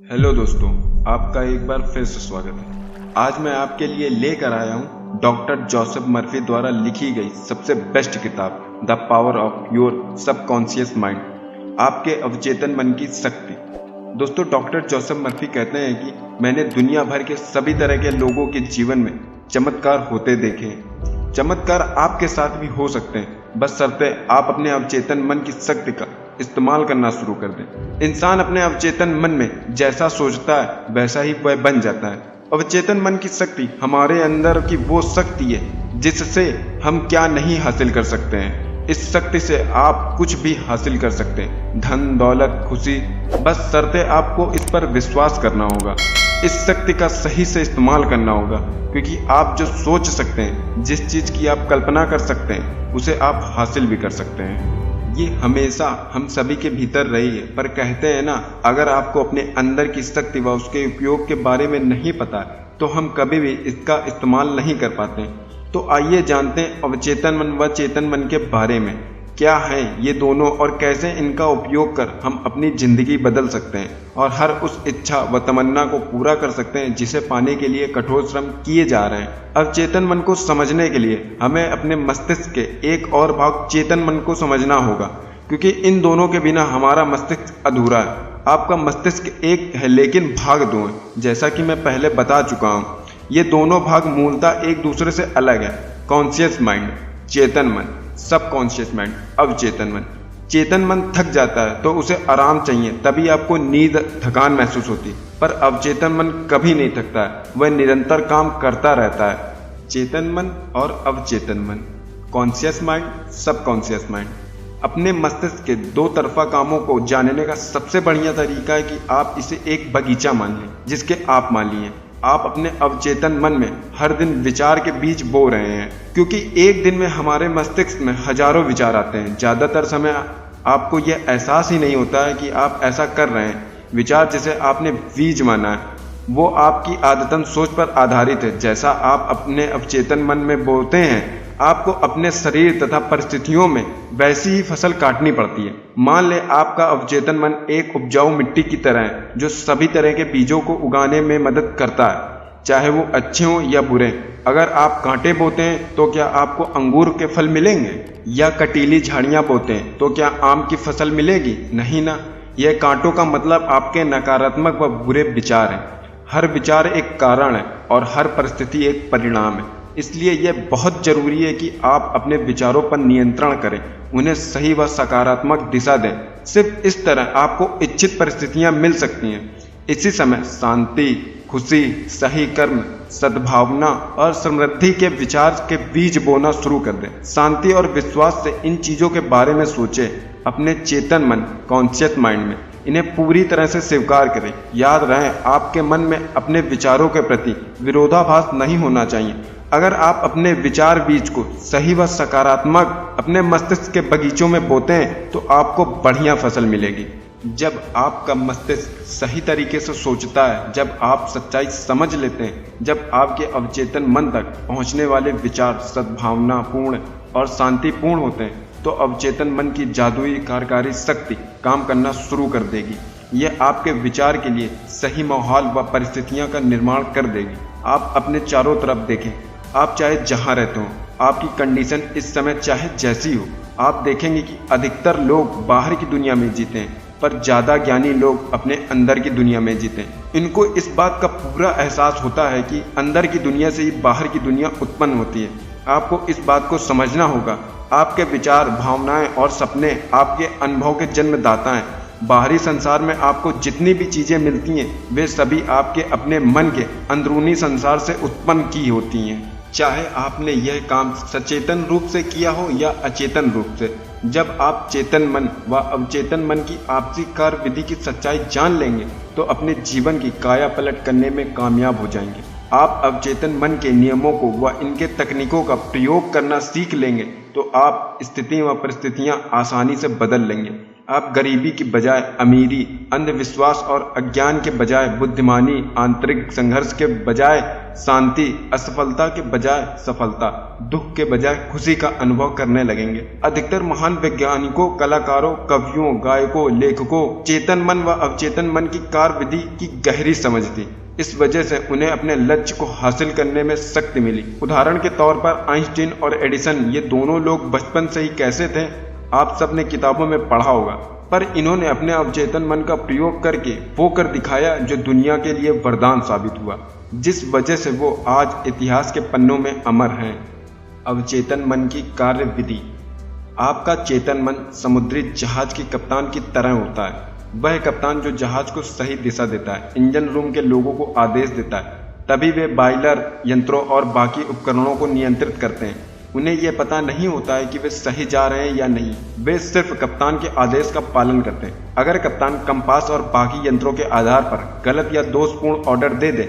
Hello दोस्तों, आपका एक बार फिर से स्वागत है। आज मैं आपके लिए लेकर आया हूँ डॉक्टर जोसेफ मर्फी द्वारा लिखी गई सबसे बेस्ट किताब the power of your subconscious mind, आपके अवचेतन मन की शक्ति। दोस्तों, डॉक्टर जोसेफ मर्फी कहते हैं कि मैंने दुनिया भर के सभी तरह के लोगों के जीवन में चमत्कार होते देखे हैं। चमत्कार आपके साथ भी हो सकते हैं, बशर्ते आप अपने अवचेतन मन की शक्ति का इस्तेमाल करना शुरू कर दें। इंसान अपने अवचेतन मन में जैसा सोचता है वैसा ही वह बन जाता है। अवचेतन मन की शक्ति हमारे अंदर की वो शक्ति है जिससे हम क्या नहीं हासिल कर सकते हैं। इस शक्ति से आप कुछ भी हासिल कर सकते हैं, धन, दौलत, खुशी, बस शर्ते आपको इस पर विश्वास करना होगा। इस शक्ति का सही से इस्तेमाल करना होगा, क्योंकि आप जो सोच सकते हैं, जिस चीज की आप कल्पना कर सकते हैं, उसे आप हासिल भी कर सकते हैं। ये हमेशा हम सभी के भीतर रही है, पर कहते हैं ना, अगर आपको अपने अंदर की शक्ति व उसके उपयोग के बारे में नहीं पता तो हम कभी भी इसका इस्तेमाल नहीं कर पाते। तो आइए जानते हैं अवचेतन मन व चेतन मन के बारे में। क्या है ये दोनों और कैसे इनका उपयोग कर हम अपनी जिंदगी बदल सकते हैं और हर उस इच्छा व तमन्ना को पूरा कर सकते हैं जिसे पाने के लिए कठोर श्रम किए जा रहे हैं। अवचेतन मन को समझने के लिए हमें अपने मस्तिष्क के एक और भाग चेतन मन को समझना होगा, क्योंकि इन दोनों के बिना हमारा मस्तिष्क अधूरा है। आपका मस्तिष्क एक है लेकिन भाग दो है, जैसा कि मैं पहले बता चुका हूँ। ये दोनों भाग मूलतः एक दूसरे से अलग है। कॉन्शियस माइंड चेतन मन, सबकॉन्शियस माइंड अवचेतन मन। चेतन मन थक जाता है तो उसे आराम चाहिए, तभी आपको नींद, थकान महसूस होती है। पर अवचेतन मन कभी नहीं थकता है, वह निरंतर काम करता रहता है। चेतन मन और अवचेतन मन, कॉन्शियस माइंड, सबकॉन्शियस माइंड। अपने मस्तिष्क के दो तरफा कामों को जानने का सबसे बढ़िया तरीका है कि आप इसे एक बगीचा मान लें जिसके आप माली हैं। आप अपने अवचेतन मन में हर दिन विचार के बीज बो रहे हैं, क्योंकि एक दिन में हमारे मस्तिष्क में हजारों विचार आते हैं। ज्यादातर समय आपको यह एहसास ही नहीं होता है कि आप ऐसा कर रहे हैं। विचार जिसे आपने बीज माना है वो आपकी आदतन सोच पर आधारित है। जैसा आप अपने अवचेतन मन में बोते हैं, आपको अपने शरीर तथा परिस्थितियों में वैसी ही फसल काटनी पड़ती है। मान ले आपका अवचेतन मन एक उपजाऊ मिट्टी की तरह है जो सभी तरह के बीजों को उगाने में मदद करता है, चाहे वो अच्छे हों या बुरे। अगर आप कांटे बोते हैं तो क्या आपको अंगूर के फल मिलेंगे, या कटीली झाड़ियां बोते हैं तो क्या आम की फसल मिलेगी? नहीं ना। यह कांटों का मतलब आपके नकारात्मक व बुरे विचार हैं। हर विचार एक कारण है और हर परिस्थिति एक परिणाम है। इसलिए यह बहुत जरूरी है कि आप अपने विचारों पर नियंत्रण करें, उन्हें सही व सकारात्मक दिशा दें। सिर्फ इस तरह आपको इच्छित परिस्थितियां मिल सकती हैं। इसी समय शांति, खुशी, सही कर्म, सद्भावना और समृद्धि के विचार के बीज बोना शुरू कर दें। शांति और विश्वास से इन चीजों के बारे में सोचें। अपने चेतन मन, कॉन्शियस माइंड में इन्हें पूरी तरह से स्वीकार करें। याद रहे, आपके मन में अपने विचारों के प्रति विरोधाभास नहीं होना चाहिए। अगर आप अपने विचार बीज को सही व सकारात्मक अपने मस्तिष्क के बगीचों में बोते हैं तो आपको बढ़िया फसल मिलेगी। जब आपका मस्तिष्क सही तरीके से सोचता है, जब आप सच्चाई समझ लेते हैं, जब आपके अवचेतन मन तक पहुंचने वाले विचार सद्भावना पूर्ण और शांतिपूर्ण होते हैं, तो अवचेतन मन की जादुई कार्यकारी शक्ति काम करना शुरू कर देगी। यह आपके विचार के लिए सही माहौल व परिस्थितियां का निर्माण कर देगी। आप अपने चारों तरफ देखें, आप चाहे जहां रहते हो, आपकी कंडीशन इस समय चाहे जैसी हो, आप देखेंगे कि अधिकतर लोग बाहर की दुनिया में जीते हैं, पर ज्यादा ज्ञानी लोग अपने अंदर की दुनिया में जीते हैं। इनको इस बात का पूरा एहसास होता है कि अंदर की दुनिया से ही बाहर की दुनिया उत्पन्न होती है। आपको इस बात को समझना होगा। आपके विचार, भावनाएं और सपने आपके अनुभव के जन्मदाता हैं। बाहरी संसार में आपको जितनी भी चीजें मिलती हैं, वे सभी आपके अपने मन के अंदरूनी संसार से उत्पन्न की होती हैं। चाहे आपने यह काम सचेतन रूप से किया हो या अचेतन रूप से। जब आप चेतन मन व अवचेतन मन की आपसी कार्य विधि की सच्चाई जान लेंगे तो अपने जीवन की काया पलट करने में कामयाब हो जाएंगे। आप अवचेतन मन के नियमों को व इनके तकनीकों का प्रयोग करना सीख लेंगे तो आप स्थिति व परिस्थितियां आसानी से बदल लेंगे। आप गरीबी की बजाय अमीरी, अंधविश्वास और अज्ञान के बजाय बुद्धिमानी, आंतरिक संघर्ष के बजाय शांति, असफलता के बजाय सफलता, दुख के बजाय खुशी का अनुभव करने लगेंगे। अधिकतर महान वैज्ञानिकों, कलाकारों, कवियों, गायकों, लेखकों चेतन मन व अवचेतन मन की कार्यविधि की गहरी समझ थी। इस वजह से उन्हें अपने लक्ष्य को हासिल करने में शक्ति मिली। उदाहरण के तौर पर आइंस्टीन और एडिसन, ये दोनों लोग बचपन से ही कैसे थे आप सबने किताबों में पढ़ा होगा, पर इन्होंने अपने अवचेतन मन का प्रयोग करके वो कर दिखाया जो दुनिया के लिए वरदान साबित हुआ, जिस वजह से वो आज इतिहास के पन्नों में अमर हैं। अवचेतन मन की कार्य विधि। आपका चेतन मन समुद्री जहाज के कप्तान की तरह होता है। वह कप्तान जो जहाज को सही दिशा देता है, इंजन रूम के लोगों को आदेश देता है, तभी वे बॉयलर, यंत्रों और बाकी उपकरणों को नियंत्रित करते हैं। उन्हें यह पता नहीं होता है कि वे सही जा रहे हैं या नहीं, वे सिर्फ कप्तान के आदेश का पालन करते हैं। अगर कप्तान कंपास और बाकी यंत्रों के आधार पर गलत या दोषपूर्ण ऑर्डर दे दे,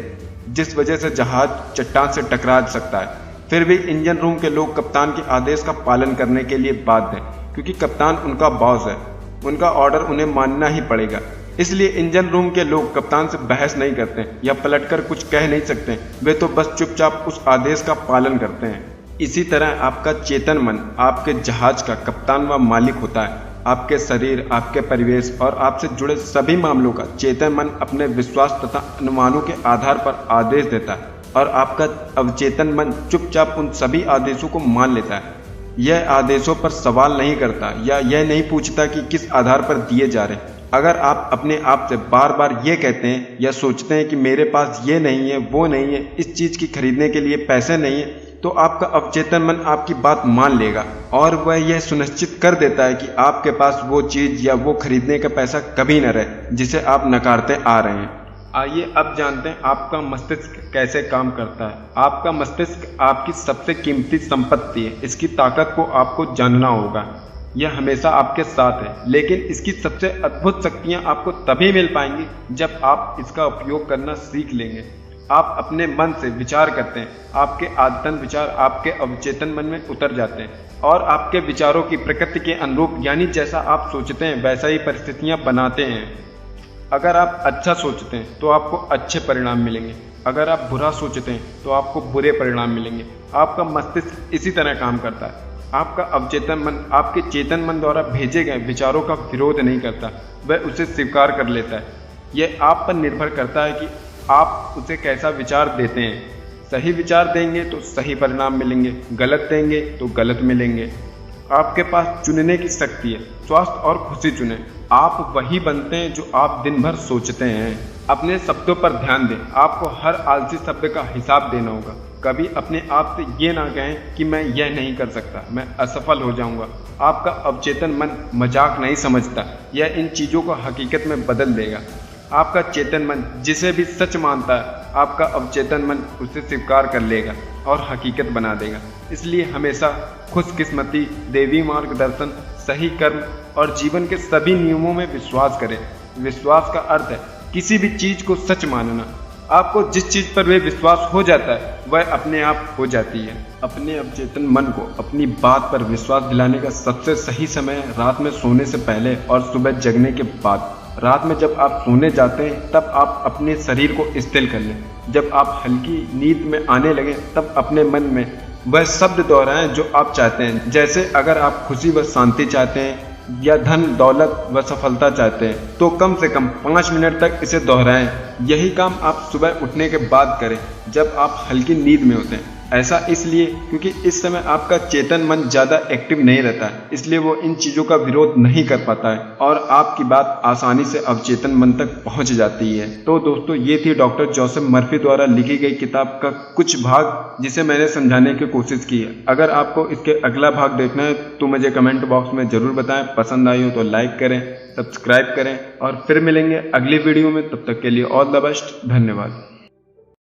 जिस वजह से जहाज चट्टान से टकरा सकता है, फिर भी इंजन रूम के लोग कप्तान के आदेश का पालन करने के लिए बाध्य हैं, क्योंकि कप्तान उनका बॉस है, उनका ऑर्डर उन्हें मानना ही पड़ेगा। इसलिए इंजन रूम के लोग कप्तान से बहस नहीं करते या पलटकर कुछ कह नहीं सकते, वे तो बस चुपचाप उस आदेश का पालन करते हैं। इसी तरह आपका चेतन मन आपके जहाज का कप्तान व मालिक होता है। आपके शरीर, आपके परिवेश और आपसे जुड़े सभी मामलों का चेतन मन अपने विश्वास तथा अनुमानों के आधार पर आदेश देता है, और आपका अवचेतन मन चुपचाप उन सभी आदेशों को मान लेता है। यह आदेशों पर सवाल नहीं करता या यह नहीं पूछता कि किस आधार पर दिए जा रहे हैं। अगर आप अपने आप से बार बार ये कहते हैं या सोचते हैं कि मेरे पास ये नहीं है, वो नहीं है, इस चीज़ की खरीदने के लिए पैसे नहीं है, तो आपका अवचेतन मन आपकी बात मान लेगा और वह यह सुनिश्चित कर देता है कि आपके पास वो चीज़ या वो खरीदने का पैसा कभी न रहे जिसे आप नकारते आ रहे हैं। आइए अब जानते हैं आपका मस्तिष्क कैसे काम करता है। आपका मस्तिष्क आपकी सबसे कीमती संपत्ति है। इसकी ताकत को आपको जानना होगा। यह हमेशा आपके साथ है, लेकिन इसकी सबसे अद्भुत शक्तियाँ आपको तभी मिल पाएंगी जब आप इसका उपयोग करना सीख लेंगे। आप अपने मन से विचार करते हैं, आपके आदतन विचार आपके अवचेतन मन में उतर जाते हैं और आपके विचारों की प्रकृति के अनुरूप, यानी जैसा आप सोचते हैं वैसा ही परिस्थितियाँ बनाते हैं। अगर आप अच्छा सोचते हैं तो आपको अच्छे परिणाम मिलेंगे, अगर आप बुरा सोचते हैं तो आपको बुरे परिणाम मिलेंगे। आपका मस्तिष्क इसी तरह काम करता है। आपका अवचेतन मन आपके चेतन मन द्वारा भेजे गए विचारों का विरोध नहीं करता, वह उसे स्वीकार कर लेता है। यह आप पर निर्भर करता है कि आप उसे कैसा विचार देते हैं। सही विचार देंगे तो सही परिणाम मिलेंगे, गलत देंगे तो गलत मिलेंगे। आपके पास चुनने की शक्ति है। स्वास्थ्य और खुशी चुनें। आप वही बनते हैं जो आप दिन भर सोचते हैं। अपने शब्दों पर ध्यान दें। आपको हर आलसी शब्द का हिसाब देना होगा। कभी अपने आप से ये ना कहें कि मैं यह नहीं कर सकता, मैं असफल हो जाऊंगा। आपका अवचेतन मन मजाक नहीं समझता, यह इन चीज़ों को हकीकत में बदल देगा। आपका चेतन मन जिसे भी सच मानता है, आपका अवचेतन मन उसे स्वीकार कर लेगा और हकीकत बना देगा। इसलिए हमेशा खुशकिस्मती, दैवी मार्गदर्शन, सही कर्म और जीवन के सभी नियमों में विश्वास करें। विश्वास का अर्थ है किसी भी चीज़ को सच मानना। आपको जिस चीज़ पर वे विश्वास हो जाता है वह अपने आप हो जाती है। अपने अवचेतन मन को अपनी बात पर विश्वास दिलाने का सबसे सही समय रात में सोने से पहले और सुबह जगने के बाद। रात में जब आप सोने जाते हैं तब आप अपने शरीर को स्थिर कर लें। जब आप हल्की नींद में आने लगें तब अपने मन में वह शब्द दोहराएं जो आप चाहते हैं। जैसे अगर आप खुशी व शांति चाहते हैं या धन, दौलत व सफलता चाहते हैं तो कम से कम 5 मिनट तक इसे दोहराएं। यही काम आप सुबह उठने के बाद करें जब आप हल्की नींद में होते हैं। ऐसा इसलिए क्योंकि इस समय आपका चेतन मन ज़्यादा एक्टिव नहीं रहता है, इसलिए वो इन चीज़ों का विरोध नहीं कर पाता है और आपकी बात आसानी से अवचेतन मन तक पहुंच जाती है। तो दोस्तों, ये थी डॉक्टर जोसेफ मर्फी द्वारा लिखी गई किताब का कुछ भाग जिसे मैंने समझाने की कोशिश की है। अगर आपको इसके अगला भाग देखना है तो मुझे कमेंट बॉक्स में ज़रूर बताएं। पसंद आई हो तो लाइक करें, सब्सक्राइब करें और फिर मिलेंगे अगली वीडियो में। तब तक के लिए ऑल द बेस्ट। धन्यवाद।